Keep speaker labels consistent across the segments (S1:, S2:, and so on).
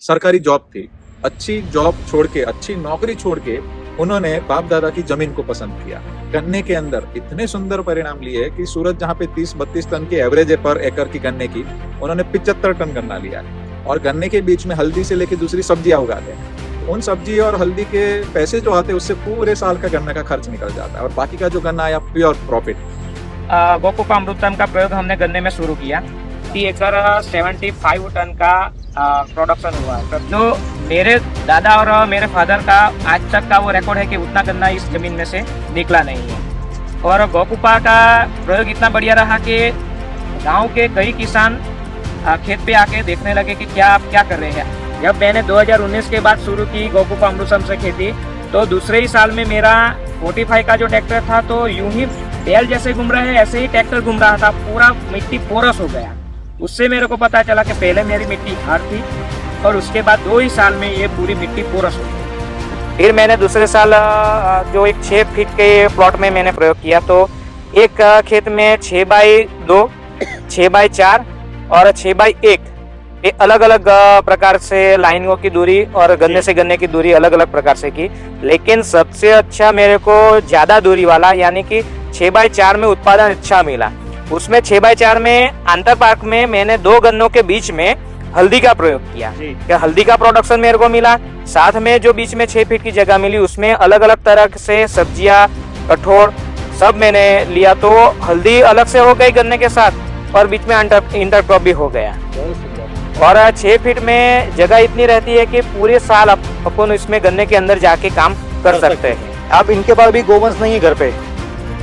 S1: सरकारी जॉब थी। अच्छी जॉब छोड़ के, अच्छी नौकरी छोड़ के उन्होंने बाप दादा की जमीन को पसंद किया। गन्ने के अंदर इतने सुंदर परिणाम लिए कि सूरत जहाँ पे 30-32 टन की एवरेज है पर एकड़ की गन्ने की, उन्होंने 75 टन गन्ना लिया है। और गन्ने के बीच में हल्दी से लेके दूसरी सब्जियां उगाते हैं। उन सब्जी और हल्दी के पैसे जो आते हैं उससे पूरे साल का गन्ना का खर्च निकल जाता है और बाकी का जो गन्ना आया प्योर प्रॉफिट।
S2: गोकुपा अमृतम का प्रयोग हमने गन्ने में शुरू किया। 75 टन का प्रोडक्शन हुआ है। जो मेरे दादा और मेरे फादर का आज तक का वो रिकॉर्ड है कि उतना गन्ना इस जमीन में से निकला नहीं है। और गोकुपा का प्रयोग इतना बढ़िया रहा कि गांव के कई किसान खेत पे आके देखने लगे कि क्या आप क्या कर रहे हैं। जब मैंने 2019 के बाद शुरू की गोकुपा अमृतम से खेती, तो दूसरे ही साल में मेरा 45 का जो ट्रैक्टर था तो यूं ही बैल जैसे घूम रहे हैं ऐसे ही ट्रैक्टर घूम रहा था, पूरा मिट्टी पोरस हो गया। उससे मेरे को पता चला कि पहले मेरी मिट्टी हार्ड थी और उसके बाद 2 ही साल में ये पूरी मिट्टी पोरस हो गई। फिर मैंने दूसरे साल जो एक 6 फीट के प्लॉट में मैंने प्रयोग किया, तो एक खेत में 6x2, 6x4 और 6x1 ये अलग अलग प्रकार से लाइनों की दूरी और गन्ने से गन्ने की दूरी अलग अलग प्रकार से की। लेकिन सबसे अच्छा मेरे को ज्यादा दूरी वाला यानी कि 6x4 में उत्पादन अच्छा मिला। उसमें 6x4 में अंतर पार्क में मैंने 2 गन्नों के बीच में हल्दी का प्रयोग किया। क्या हल्दी का प्रोडक्शन मेरे को मिला। साथ में जो बीच में 6 फीट की जगह मिली उसमें अलग अलग तरह से सब्जियां, कठोर सब मैंने लिया, तो हल्दी अलग से हो गई गन्ने के साथ और बीच में इंटरक्रॉप भी हो गया। और 6 फीट में जगह इतनी रहती है कि पूरे साल अपन इसमें गन्ने के अंदर जाके काम कर सकते हैं।
S3: अब इनके पास भी गोवंश नहीं है, घर पे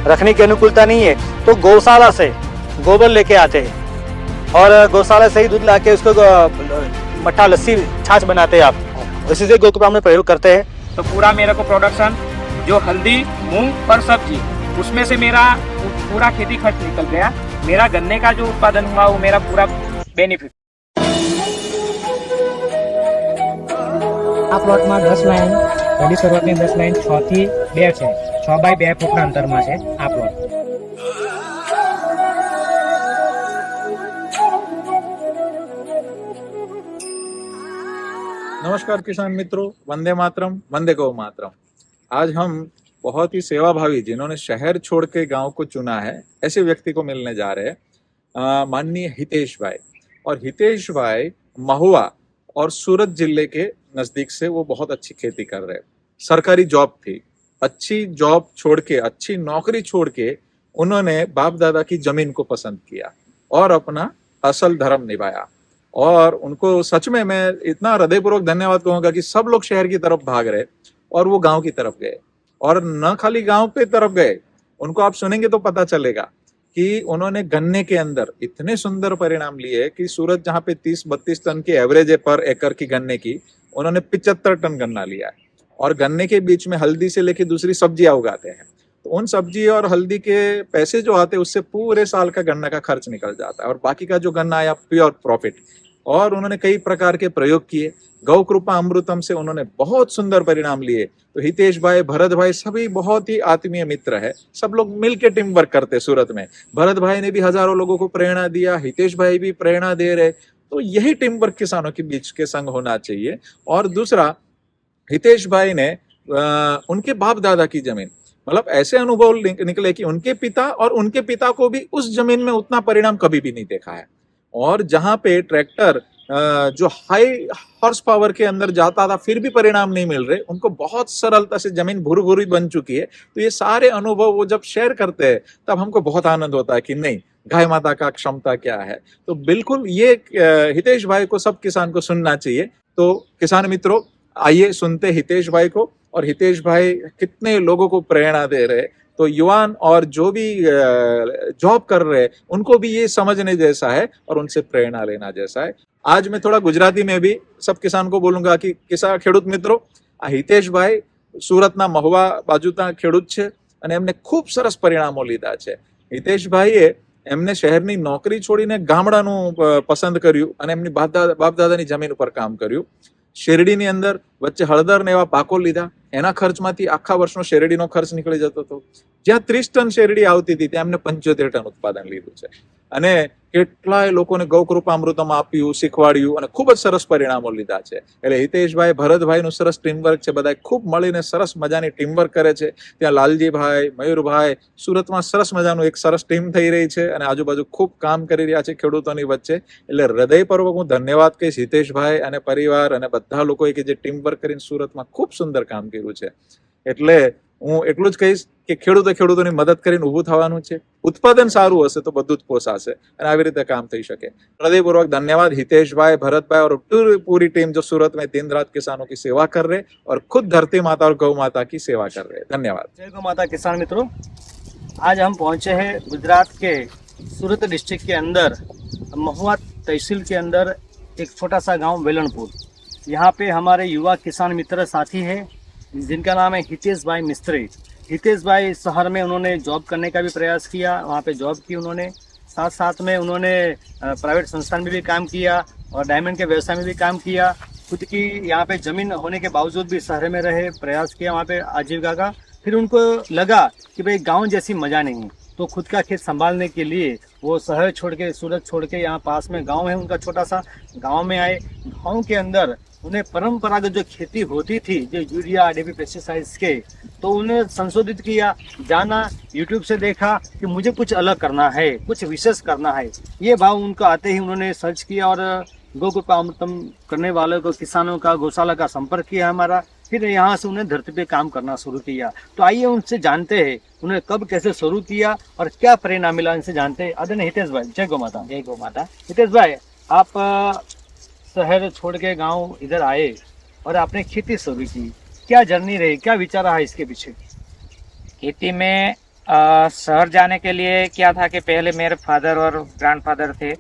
S3: रखने की अनुकूलता नहीं है, तो गौशाला से गोबर लेके आते हैं और गौशाला से ही दूध लाके उसको मट्ठा, लस्सी, छाछ बनाते हैं। आप इसी से गोकुपा में प्रयोग करते हैं।
S2: तो पूरा मेरे को प्रोडक्शन जो हल्दी, मूंग और सब्जी, उसमें से मेरा पूरा खेती खर्च निकल गया। मेरा गन्ने का जो उत्पादन हुआ वो मेरा पूरा बेनिफिट। આ પ્લોટમાં 10 લાઈન પહેલી શરૂઆતની 10 લાઈન 6 થી 2 છે, 6x2 ફૂટના અંતરમાં છે આ પ્લોટ।
S1: नमस्कार किसान मित्रों, वंदे मातरम, वंदे गौ मातरम। आज हम बहुत ही सेवाभावी, जिन्होंने शहर छोड़ के गांव को चुना है, ऐसे व्यक्ति को मिलने जा रहे हैं, माननीय हितेश भाई। और हितेश भाई महुआ और सूरत जिले के नजदीक से वो बहुत अच्छी खेती कर रहे हैं। सरकारी जॉब थी। अच्छी जॉब छोड़ के, अच्छी नौकरी छोड़ के उन्होंने बाप दादा की जमीन को पसंद किया और अपना असल धर्म निभाया। और उनको सच में मैं इतना हृदयपूर्वक धन्यवाद कहूंगा कि सब लोग शहर की तरफ भाग रहे और वो गांव की तरफ गए। और न खाली गांव पे तरफ गए, उनको आप सुनेंगे तो पता चलेगा कि उन्होंने गन्ने के अंदर इतने सुंदर परिणाम लिए कि सूरत जहाँ पे 30-32 टन की एवरेज है पर एकड़ की गन्ने की, उन्होंने 75 टन गन्ना लिया है। और गन्ने के बीच में हल्दी से लेके दूसरी सब्जियां उगाते हैं। तो उन सब्जी और हल्दी के पैसे जो आते हैं उससे पूरे साल का गन्ना का खर्च निकल जाता है और बाकी का जो गन्ना आया प्योर प्रॉफिट। और उन्होंने कई प्रकार के प्रयोग किए। गौ कृपा अमृतम से उन्होंने बहुत सुंदर परिणाम लिए। तो हितेश भाई, भरत भाई सभी बहुत ही आत्मीय मित्र है। सब लोग मिलके टीम वर्क करते सूरत में। भरत भाई ने भी हजारों लोगों को प्रेरणा दिया, हितेश भाई भी प्रेरणा दे रहे। तो यही टीम वर्क किसानों के बीच के संग होना चाहिए। और दूसरा, हितेश भाई ने उनके बाप दादा की जमीन, मतलब ऐसे अनुभव निकले कि उनके पिता और उनके पिता को भी उस जमीन में उतना परिणाम कभी भी नहीं देखा है। और जहां पे ट्रैक्टर जो हाई हॉर्स पावर के अंदर जाता था फिर भी परिणाम नहीं मिल रहे, उनको बहुत सरलता से जमीन भूरी भूरी बन चुकी है। तो ये सारे अनुभव वो जब शेयर करते हैं तब हमको बहुत आनंद होता है कि नहीं, गाय माता का क्षमता क्या है। तो बिल्कुल ये हितेश भाई को सब किसान को सुनना चाहिए। तो किसान मित्रों, आइए सुनते हितेश भाई को, और हितेश भाई कितने लोगों को प्रेरणा दे रहे। तो युवान और जो भी जॉब कर रहे हैं उनको भी ये समझने जैसा है और उनसे प्रेरणा लेना जैसा है। आज मैं थोड़ा गुजराती में भी सब किसान को बोलूंगा कि किसान ખેડૂત મિત્રો, આ હિતેશભાઈ સુરતના મહુવા બાજુના ખેડૂત છે અને એમને ખૂબ સરસ પરિણામો લીધા છે। હિતેશભાઈએ એમને શહેરની નોકરી છોડીને ગામડાનું પસંદ કર્યું અને એમની બાપ દાદાની જમીન ઉપર કામ કર્યું। શેરડીની અંદર વચ્ચે હળદર ને એવા પાકો લીધા, એના ખર્ચમાંથી આખા વર્ષનો શેરડીનો ખર્ચ નીકળી જતો હતો। જ્યાં 30 ટન શેરડી આવતી હતી ત્યાં એમને 75 ટન ઉત્પાદન લીધું છે। અને કેટલાય લોકોને ગૌકૃપામૃતમ આપ્યું, શીખવાડ્યું અને ખૂબ જ સરસ પરિણામો લીધા છે. એટલે હિતેશભાઈ, ભરતભાઈનું સરસ ટીમવર્ક છે. બધા ખૂબ મળીને સરસ મજાની ટીમવર્ક કરે છે. ત્યાં લાલજીભાઈ, મયુરભાઈ, સુરતમાં સરસ મજાનું એક સરસ ટીમ થઈ રહી છે અને આજુબાજુ ખૂબ કામ કરી રહ્યા છે ખેડૂતોની વચ્ચે. એટલે હૃદયપૂર્વક હું ધન્યવાદ કહીશ હિતેશભાઈ અને પરિવાર અને બધા લોકોએ કે જે ટીમવર્ક કરીને સુરતમાં ખૂબ સુંદર કામ કર્યું છે. એટલે હું એટલું જ કહીશ કે ખેડૂતોની મદદ કરીને ઊભું થવાનું છે. ઉત્પાદન સારું હશે તો બધું જ પોસાશે અને આવી રીતે કામ થઈ શકે. हृदयपूर्वक धन्यवाद हितेश भाई, भरत भाई और पूरी टीम जो सूरत में दिन रात किसानों की सेवा कर रहे और खुद धरती माता और गौ माता की सेवा कर रहे. धन्यवाद.
S3: जय गौ माता किसान मित्रों, आज हम पहुंचे हैं गुजरात के सूरत डिस्ट्रिक्ट के अंदर महुआ तहसील के अंदर एक छोटा सा गांव वेलणपुर. यहाँ पे हमारे युवा किसान मित्र साथी हैं जिनका नाम है हितेश भाई मिस्त्री. हितेश भाई शहर में उन्होंने जॉब करने का भी प्रयास किया, वहाँ पे जॉब की उन्होंने, साथ साथ में उन्होंने प्राइवेट संस्थान में भी काम किया और डायमंड के व्यवसाय में भी काम किया. खुद की यहाँ पे ज़मीन होने के बावजूद भी शहर में रहे, प्रयास किया वहाँ पे आजीविका का. फिर उनको लगा कि भाई गांव जैसी मज़ा नहीं, तो खुद का खेत संभालने के लिए वो शहर छोड़ के, सूरत छोड़ के, यहाँ पास में गांव है उनका छोटा सा, गांव में आए. गांव के अंदर उन्हें परंपरागत जो खेती होती थी, जो यूरिया डीएपी पेस्टिसाइड्स के, तो उन्हें संशोधित किया, जाना, यूट्यूब से देखा कि मुझे कुछ अलग करना है, कुछ विशेष करना है. ये भाव उनको आते ही उन्होंने सर्च किया और गौकुपामृतम करने वालों को, किसानों का, गौशाला का संपर्क किया हमारा. फिर यहाँ से उन्हें धरती पे काम करना शुरू किया. तो आइए उनसे जानते हैं उन्हें कब कैसे शुरू किया और क्या परिणाम मिला, इनसे जानते हैं. आदरणीय हितेश भाई, जय गौ माता.
S2: जय गौ माता.
S3: हितेश भाई, आप शहर छोड़ के गांव इधर आए और आपने खेती शुरू की, क्या जर्नी रही, क्या विचार रहा इसके पीछे?
S2: खेती में शहर जाने के लिए क्या था कि पहले मेरे फादर और ग्रैंडफादर थे,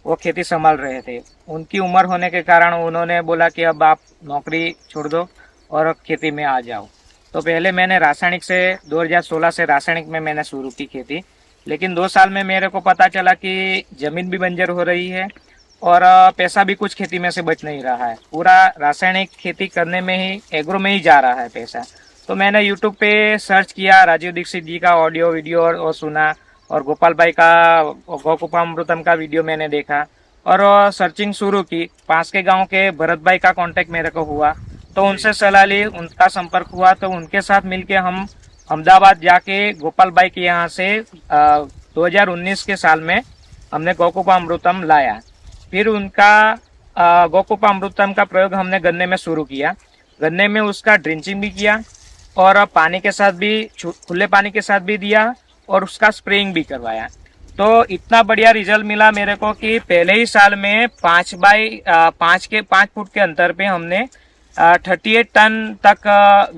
S2: वो खेती संभाल रहे थे. उनकी उम्र होने के कारण उन्होंने बोला कि अब आप नौकरी छोड़ दो और खेती में आ जाओ. तो पहले मैंने रासायनिक से 2016 से रासायनिक में मैंने शुरू की खेती. लेकिन 2 साल में मेरे को पता चला कि ज़मीन भी बंजर हो रही है और पैसा भी कुछ खेती में से बच नहीं रहा है. पूरा रासायनिक खेती करने में ही, एग्रो में ही जा रहा है पैसा. तो मैंने यूट्यूब पे सर्च किया, राजीव दीक्षित जी का ऑडियो वीडियो और सुना, और गोपाल भाई का गौकुपामृतम का वीडियो मैंने देखा और सर्चिंग शुरू की. पास के गांव के भरत भाई का कांटेक्ट मेरे को हुआ, तो उनसे सलाह ली, उनका संपर्क हुआ. तो उनके साथ मिलके हम अहमदाबाद जाके गोपाल भाई के यहाँ से 2019 के साल में हमने गौकुपामृतम लाया. फिर उनका गौकुपामृतम का प्रयोग हमने गन्ने में शुरू किया. गन्ने में उसका ड्रिंचिंग भी किया और पानी के साथ भी, खुले पानी के साथ भी दिया और उसका स्प्रेइंग भी करवाया. तो इतना बढ़िया रिजल्ट मिला मेरे को कि पहले ही साल में 5 फुट के अंतर पे हमने 38 टन तक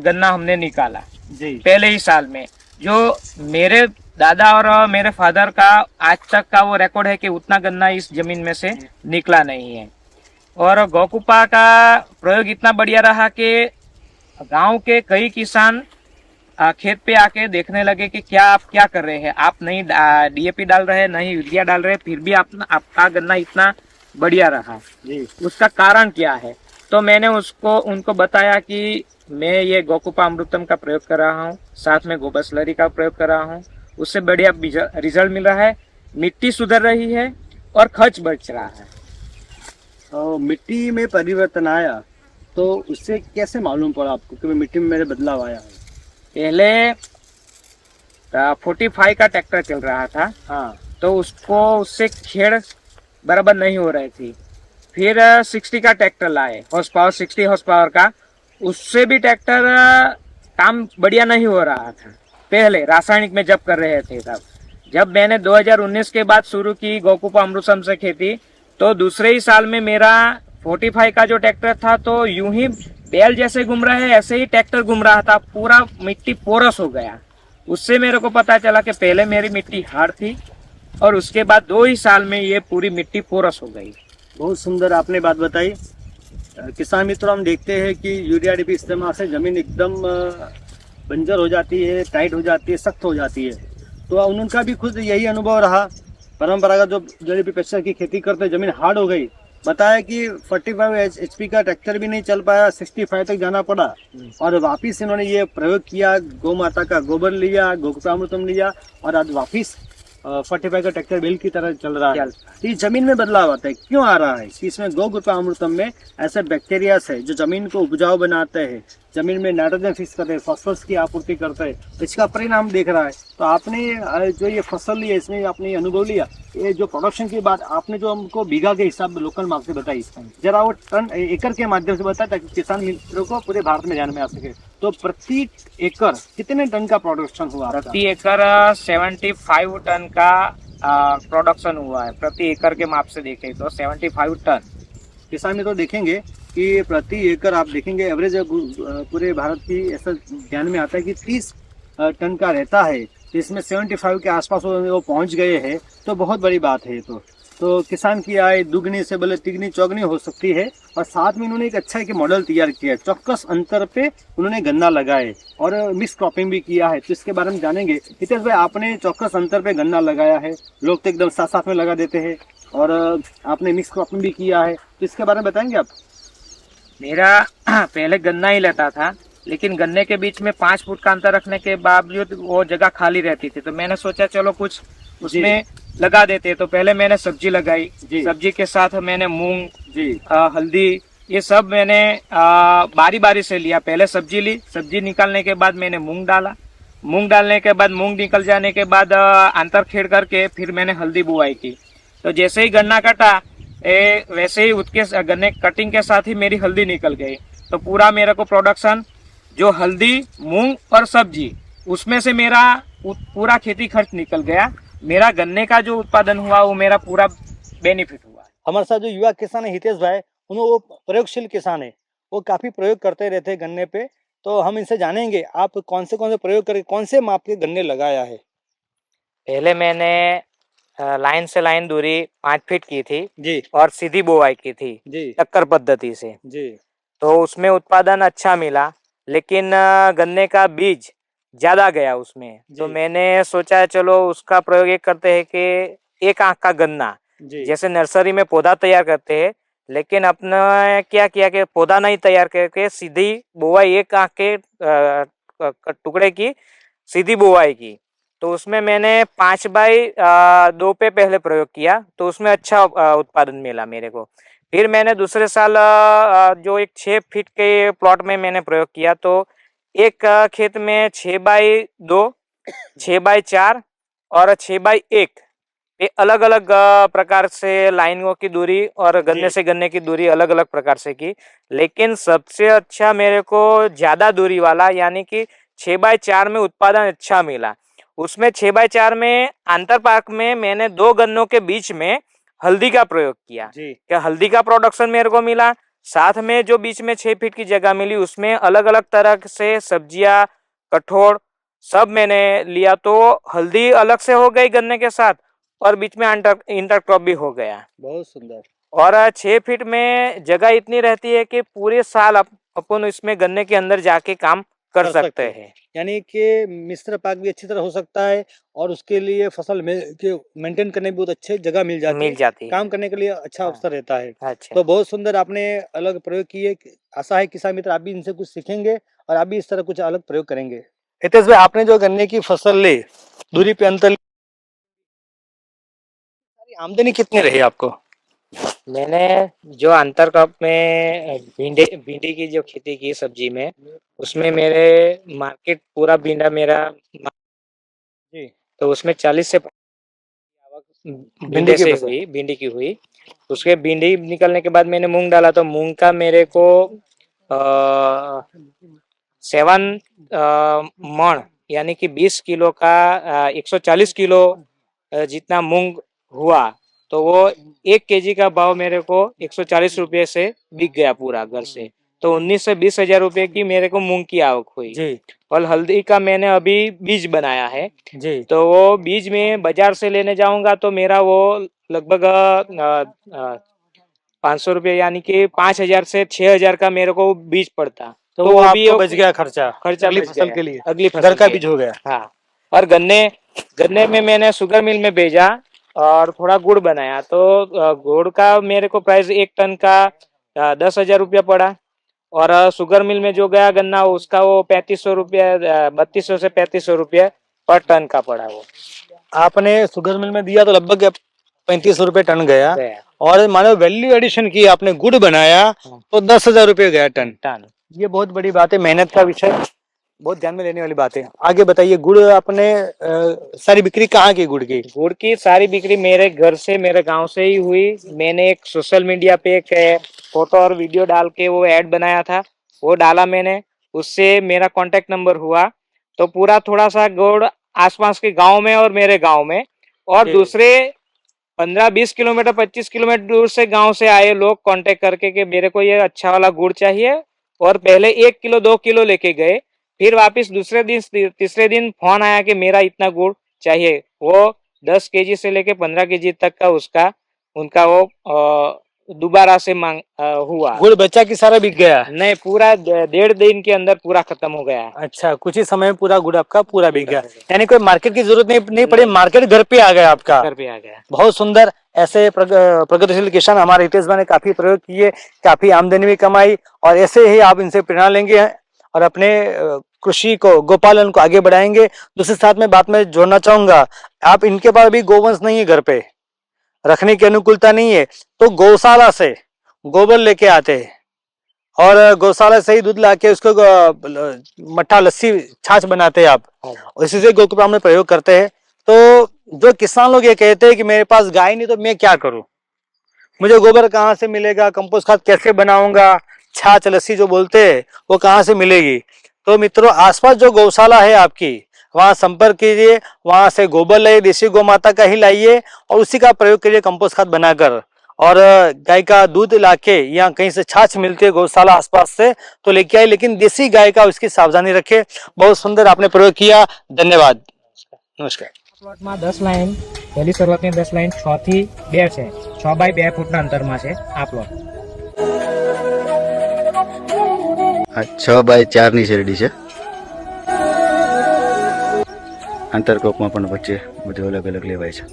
S2: गन्ना हमने निकाला
S3: जी.
S2: पहले ही साल में. जो मेरे दादा और मेरे फादर का आज तक का वो रिकॉर्ड है कि उतना गन्ना इस जमीन में से निकला नहीं है. और गौकुपा का प्रयोग इतना बढ़िया रहा कि गांव के कई किसान खेत पे आके देखने लगे कि क्या आप क्या कर रहे हैं, आप नहीं डीएपी डाल रहे, नहीं यूरिया डाल रहे, फिर भी आपका गन्ना इतना बढ़िया रहा
S3: जी.
S2: उसका कारण क्या है. तो मैंने उनको बताया कि मैं ये गौकुपामृतम का प्रयोग कर रहा हूँ, साथ में गोबर स्लरी का प्रयोग कर रहा हूँ, उससे बढ़िया रिजल्ट मिल रहा है, मिट्टी सुधर रही है और खर्च बच रहा है.
S3: मिट्टी में परिवर्तन आया तो उससे कैसे मालूम पड़ा आपको कि मिट्टी में मेरे बदलाव आया है?
S2: पहले 45 का ट्रैक्टर चल रहा था.
S3: हाँ.
S2: तो उससे खेड़ बराबर नहीं हो रही थी. फिर 60 का ट्रैक्टर लाए, हॉर्स पावर 60 हॉर्स पावर का, उससे भी ट्रैक्टर काम बढ़िया नहीं हो रहा था. पहले रासायनिक में जब कर रहे थे तब. जब मैंने 2019 के बाद शुरू की गौकुपामृतम से खेती, तो दूसरे ही साल में मेरा 45 का जो ट्रैक्टर था, तो यूं ही बैल जैसे घूम रहा है ऐसे ही ट्रैक्टर घूम रहा था, पूरा मिट्टी पोरस हो गया. उससे मेरे को पता चला कि पहले मेरी मिट्टी हार्ड थी और उसके बाद 2 ही साल में ये पूरी मिट्टी पोरस हो गई.
S3: बहुत सुंदर आपने बात बताई. किसान मित्रों, हम देखते हैं कि यूरिया डीपी इस्तेमाल से जमीन एकदम बंजर हो जाती है, टाइट हो जाती है, सख्त हो जाती है. तो उनका भी खुद यही अनुभव रहा. परंपरागत जो डीएपी पेस्टिसाइड की खेती करते जमीन हार्ड हो गई. बताया कि 45 HP का ट्रैक्टर भी नहीं चल पाया, 65 तक जाना पड़ा. और वापिस इन्होंने ये प्रयोग किया, गौ माता का गोबर लिया, गौकुपामृतम लिया और आज वापिस 45 का ट्रैक्टर बिल की तरह चल रहा है।
S2: चल।
S3: तो ये जमीन में बदलाव आता है, क्यों आ रहा है? कि इसमें गौ कृपामृतम में ऐसे बैक्टीरियाज है जो जमीन को उपजाऊ बनाते हैं, जमीन में नाइट्रोजन फिक्स करते हैं, फॉस्फोरस की आपूर्ति करते हैं। तो इसका परिणाम देख रहा है। तो आपने जो ये फसल ली है, इसमें आपने ये अनुभव लिया, ये जो प्रोडक्शन की बात आपने जो हमको बीघा के हिसाब में लोकल मार्क से बताई, जरा वो टन एकड़ के माध्यम से बताया ताकि किसान मित्रों को पूरे भारत में ध्यान में आ सके। तो प्रति एकड़ कितने टन का प्रोडक्शन हुआ आपका?
S2: प्रति एकड़ 75 टन का प्रोडक्शन हुआ है। प्रति एकड़ के माप से देखें तो 75 टन।
S3: किसान में तो देखेंगे कि प्रति एकड़ आप देखेंगे एवरेज पूरे भारत की ऐसा ध्यान में आता है कि 30 टन का रहता है। तो इसमें 75 के आसपास वो पहुंच गए हैं, तो बहुत बड़ी बात है। तो किसान की आय दुगनी से बोले तिगनी चौगनी हो सकती है। और साथ में उन्होंने एक अच्छा एक मॉडल तैयार किया है, चौकस अंतर पे उन्होंने गन्ना लगाए और मिक्स क्रॉपिंग भी किया है। तो इसके बारे में जानेंगे। हितेश भाई, आपने चौकस अंतर पे गन्ना लगाया है, लोग तो एकदम साथ साथ में लगा देते हैं, और आपने मिक्स क्रॉपिंग भी किया है, तो इसके बारे में बताएंगे आप?
S2: मेरा पहले गन्ना ही लेता था, लेकिन गन्ने के बीच में 5 फुट का अंतर रखने के बावजूद वो जगह खाली रहती थी। तो मैंने सोचा चलो कुछ उसमें लगा देते। तो पहले मैंने सब्जी लगाई, सब्जी के साथ मैंने मूंग, हल्दी, ये सब मैंने बारी बारी से लिया। पहले सब्जी ली, सब्जी निकालने के बाद मैंने मूंग डाला, मूंग डालने के बाद मूंग निकल जाने के बाद अंतर खेड़ करके फिर मैंने हल्दी बुआई की। तो जैसे ही गन्ना कटा वैसे ही उसके गन्ने कटिंग के साथ ही मेरी हल्दी निकल गई। तो पूरा मेरे को प्रोडक्शन जो हल्दी, मूंग और सब्जी, उसमें से मेरा पूरा खेती खर्च निकल गया। मेरा गन्ने का जो उत्पादन हुआ वो मेरा पूरा बेनिफिट हुआ।
S3: हमारे साथ जो युवा किसान है हितेश भाई, उन्होंने वो प्रयोगशील किसान है, वो काफी प्रयोग करते रहते हैं गन्ने पे। तो हम इनसे जानेंगे आप कौन से प्रयोग करके कौन से माप के गन्ने लगाया है?
S2: पहले मैंने लाइन से लाइन दूरी 5 फीट की थी
S3: जी
S2: और सीधी बुआई की थी
S3: जी
S2: टक्कर पद्धति से।
S3: जी
S2: तो उसमें उत्पादन अच्छा मिला, लेकिन गन्ने का बीज ज्यादा गया उसमें। तो मैंने सोचा चलो उसका प्रयोग ये करते हैं कि एक आंख का गन्ना, जैसे नर्सरी में पौधा तैयार करते हैं, लेकिन अपने क्या किया कि पौधा नहीं तैयार करके सीधी बुआई, एक आंख के टुकड़े की सीधी बुआई की। तो उसमें मैंने 5x2 पे पहले प्रयोग किया, तो उसमें अच्छा उत्पादन मिला मेरे को। फिर मैंने दूसरे साल जो एक 6 फीट के प्लॉट में मैंने प्रयोग किया, तो एक खेत में 6x2, 6x4 और 6x1 ये अलग अलग प्रकार से लाइनों की दूरी और गन्ने से गन्ने की दूरी अलग अलग प्रकार से की। लेकिन सबसे अच्छा मेरे को ज्यादा दूरी वाला यानी कि 6x4 में उत्पादन अच्छा मिला। उसमें 6x4 में अंतर पाक में मैंने 2 गन्नों के बीच में हल्दी का प्रयोग किया। क्या हल्दी का प्रोडक्शन मेरे को मिला, साथ में जो बीच में 6 फीट की जगह मिली उसमें अलग अलग तरह से सब्जियां, कठोर सब मैंने लिया। तो हल्दी अलग से हो गई गन्ने के साथ और बीच में इंटरक्रॉप भी हो गया।
S3: बहुत सुंदर।
S2: और 6 फीट में जगह इतनी रहती है कि पूरे साल अपन इसमें गन्ने के अंदर जाके काम कर सकते हैं।
S3: यानी कि मिश्र पाक भी अच्छी तरह हो सकता है और उसके लिए फसल के मेंटेन करने में बहुत अच्छी जगह मिल जाती है। काम करने के लिए अच्छा अवसर रहता है।
S2: अच्छा।
S3: तो बहुत सुंदर आपने अलग प्रयोग किए। आशा है किसान मित्र आप भी इनसे कुछ सीखेंगे और आप भी इस तरह कुछ अलग प्रयोग करेंगे। हितेश भाई, आपने जो गन्ने की फसल ली, दूरी पे अंतर, आमदनी कितनी रही आपको?
S2: मैंने जो अंतर क्रॉप में भिंडी की जो खेती की सब्जी में, उसमें मेरे मार्केट पूरा भिंडा मेरा
S3: जी,
S2: तो उसमें 40 से भिंडी की हुई। उसके भिंडी निकलने के बाद मैंने मूंग डाला, तो मूंग का मेरे को 7 मण यानी कि 20 किलो का 140 किलो जितना मूंग हुआ। तो वो 1 केजी का भाव मेरे को 140 रुपये से बिक गया पूरा घर से। तो 19 से 20 हजार रुपये की मेरे को मूंग की आवक हुई जी। और हल्दी का मैंने अभी बीज बनाया है जी। तो वो बीज में बाजार से लेने जाऊंगा तो मेरा वो लगभग 500 रुपये यानी कि 5,000 से 6,000 का मेरे को बीज पड़ता। तो वो भी
S3: बच गया खर्चा
S2: अगली फसल के लिए, अगली फसल
S3: घर का बीज हो गया।
S2: हाँ। और गन्ने में मैंने शुगर मिल में भेजा और थोड़ा गुड़ बनाया। तो गुड़ का मेरे को प्राइस 1 टन का 10,000 रुपया पड़ा। और शुगर मिल में जो गया गन्ना उसका वो 3500 रुपया 3200 से 3500 रुपया पर टन का पड़ा वो।
S3: आपने शुगर मिल में दिया तो लगभग 3500 रुपये टन गया,
S2: गया
S3: और मानो वैल्यू एडिशन की आपने गुड़ बनाया तो 10,000 रुपये गया टन।
S2: टन।
S3: ये बहुत बड़ी बात है, मेहनत का विषय, बहुत ध्यान में लेने वाली बात है। आगे बताइए, गुड़ आपने सारी बिक्री कहाँ की गुड़ की?
S2: गुड़ की सारी बिक्री मेरे घर से, मेरे गांव से ही हुई। मैंने एक सोशल मीडिया पे एक फोटो और वीडियो डाल के वो ऐड बनाया था, वो डाला मैंने, उससे मेरा कांटेक्ट नंबर हुआ, तो पूरा थोड़ा सा गुड़ आसपास के गांव में और मेरे गांव में, और दूसरे 15-20 किलोमीटर 25 किलोमीटर दूर से गांव से आए लोग कांटेक्ट करके कि मेरे को ये अच्छा वाला गुड़ चाहिए, और पहले 1 किलो 2 किलो लेके गए, फिर वापस दूसरे दिन तीसरे दिन फोन आया कि मेरा इतना गुड़ चाहिए। वो 10 केजी से लेके 15 केजी तक का उनका वो दोबारा से मांग हुआ।
S3: गुड़ बचा कि सारा बिक गया?
S2: नहीं, पूरा 1.5 दिन के अंदर पूरा खत्म हो गया।
S3: अच्छा, कुछ ही समय में पूरा गुड़ आपका पूरा बिक गया, यानी कोई मार्केट की जरूरत नहीं पड़ी, मार्केट घर पे आ गया आपका।
S2: घर पे आ गया।
S3: बहुत सुंदर। ऐसे प्रगतिशील किसान हमारे हितेश भाई ने काफी प्रयोग किए, काफी आमदनी भी कमाई, और ऐसे ही आप इनसे प्रेरणा लेंगे और अपने कृषि को, गोपालन को आगे बढ़ाएंगे। दूसरे साथ में बात में जोड़ना चाहूंगा, आप इनके पास भी गोवंश नहीं है घर पे, रखने की अनुकूलता नहीं है, तो गौशाला से गोबर लेके आते हैं, और गौशाला से ही दूध लाके उसको मट्ठा, लस्सी, छाछ बनाते हैं आप, इसी से गोकुपाम में प्रयोग करते हैं। तो जो किसान लोग ये कहते हैं कि मेरे पास गाय नहीं तो मैं क्या करूं, मुझे गोबर कहाँ से मिलेगा, कंपोस्ट खाद कैसे बनाऊंगा, छाछ लस्सी जो बोलते हैं वो कहाँ से मिलेगी, तो मित्रों आसपास जो गौशाला है आपकी, वहां संपर्क कीजिए, वहां से गोबर लाइए, देसी गौ माता का ही लाइए, और उसी का प्रयोग करिए कंपोस्ट खाद बनाकर, और गाय का दूध लाके, या कहीं से छाछ मिलती है गौशाला आसपास से तो लेके आए, लेकिन देसी गाय का उसकी सावधानी रखे। बहुत सुंदर आपने प्रयोग किया, धन्यवाद, नमस्कार।
S2: પ્લોટમાં 10 લાઈન, પહેલી શરૂઆતની 10 લાઈન 6 થી 2 છે, 6 બાય 2 ફૂટના અંતરમાં છે આ પ્લોટ।
S4: 6 બાય 4 ની શેરડી છે, આંતરકોપમાં પણ વચ્ચે બધું અલગ અલગ લેવાય છે।